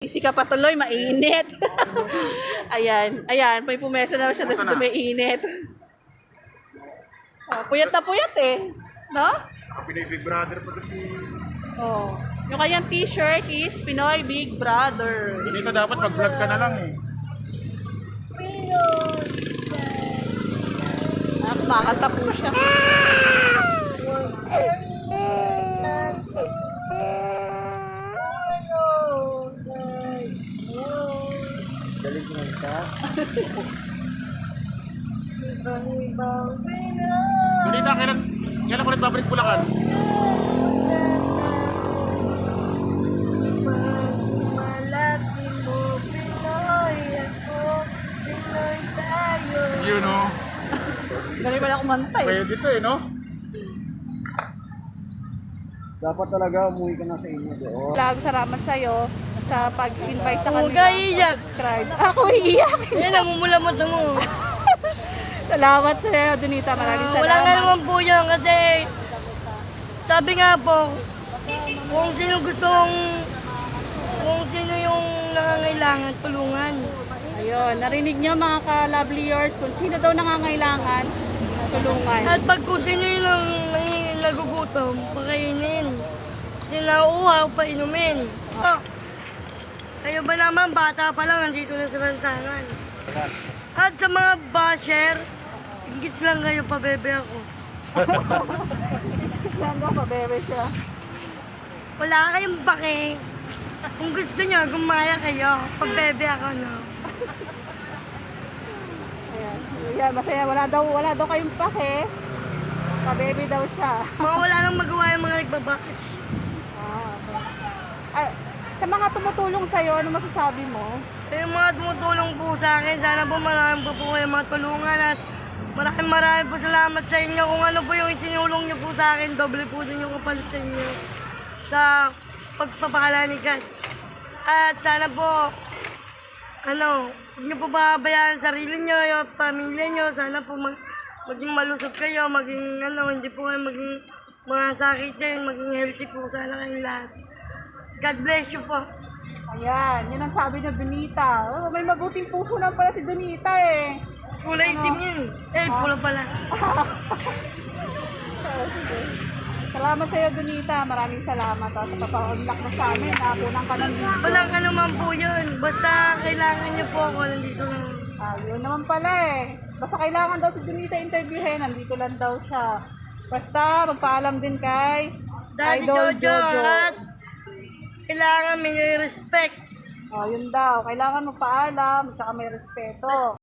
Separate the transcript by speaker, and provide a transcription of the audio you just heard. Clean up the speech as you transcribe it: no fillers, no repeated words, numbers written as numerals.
Speaker 1: Isi ka patuloy, mainit. Ayan, ayan, may pumeso na siya kasi may init. Oh, puyat na puyat eh. No?
Speaker 2: Pinoy Big Brother pa kasi.
Speaker 1: Oh. Yung kanyang t-shirt is Pinoy Big Brother.
Speaker 2: Dito dapat mag-vlog ka na lang eh.
Speaker 1: Ah, kumakanta po siya.
Speaker 2: Galing mo ka. Balita, kailan ko ulit babalik Bulacan? You know.
Speaker 1: Galing pala kumanta eh.
Speaker 2: Pwede dito eh, no?
Speaker 3: Dapat talaga umuwi ka na sa inyo doon.
Speaker 1: Salamat sa'yo sa pag-invite sa kanila.
Speaker 4: Huwag iiyak.
Speaker 1: Subscribe. Ako iiyak.
Speaker 4: Yan, namumulamot na mo.
Speaker 1: Salamat sa'yo, Donita. Maraming salamat.
Speaker 4: Wala nga naman po yan kasi sabi nga po, kung sino yung nangangailangan, tulungan.
Speaker 1: Ayun, narinig niyo mga ka-lovelyers kung sino daw nangangailangan, tulungan.
Speaker 4: At pag kung sino yung nagugutom, pakainin. Sinauhaw, painumin. Oh, kayo ba naman, bata pa lang, nandito na sa lansangan. At sa mga basher, higit lang kayo, pabebe ako.
Speaker 1: Saan daw pabebe siya?
Speaker 4: Wala kayong bake. Kung gusto nyo, gumaya kayo. Pabebe ako, no?
Speaker 1: Ayan, ayan, masaya. Wala daw kayong pake. Pabebe daw siya.
Speaker 4: Mga wala nang magawa yung mga nagbabakish.
Speaker 1: Ah, okay. Ay, sa mga tumutulong sa'yo, ano masasabi mo?
Speaker 4: Yung mga tumutulong po sa akin, sana po maraming po kayo mga tulungan at maraming po salamat sa inyo. Kung ano po yung isinulong nyo po sa akin, doble po din yung kapalit sa inyo sa pagpapakalanikan. At sana po, huwag nyo po pabayaan sarili nyo, yung pamilya nyo. Sana po maging malusog kayo, maging hindi po kayo maging mga sakitin, maging healthy po sana kayong lahat. God bless you po.
Speaker 1: Ayan, yun ang sabi ng Donita. Oh, may mabuting puso na pala si Donita eh.
Speaker 4: Kulay itim yun. Pula pala.
Speaker 1: Sige. Salamat sa iyo, Donita. Maraming salamat sa papa-unlock mo sa amin. Nakunan ka ng video.
Speaker 4: Walang ano man po yun. Basta kailangan niyo po ako. Nandito lang.
Speaker 1: Yun naman pala eh. Basta kailangan daw si Donita interviewin. Nandito lang daw siya. Basta magpaalam din kay
Speaker 4: Daddy
Speaker 1: Idol
Speaker 4: Jojo. At kailangan may respect.
Speaker 1: Yun daw. Kailangan magpaalam at saka may respeto.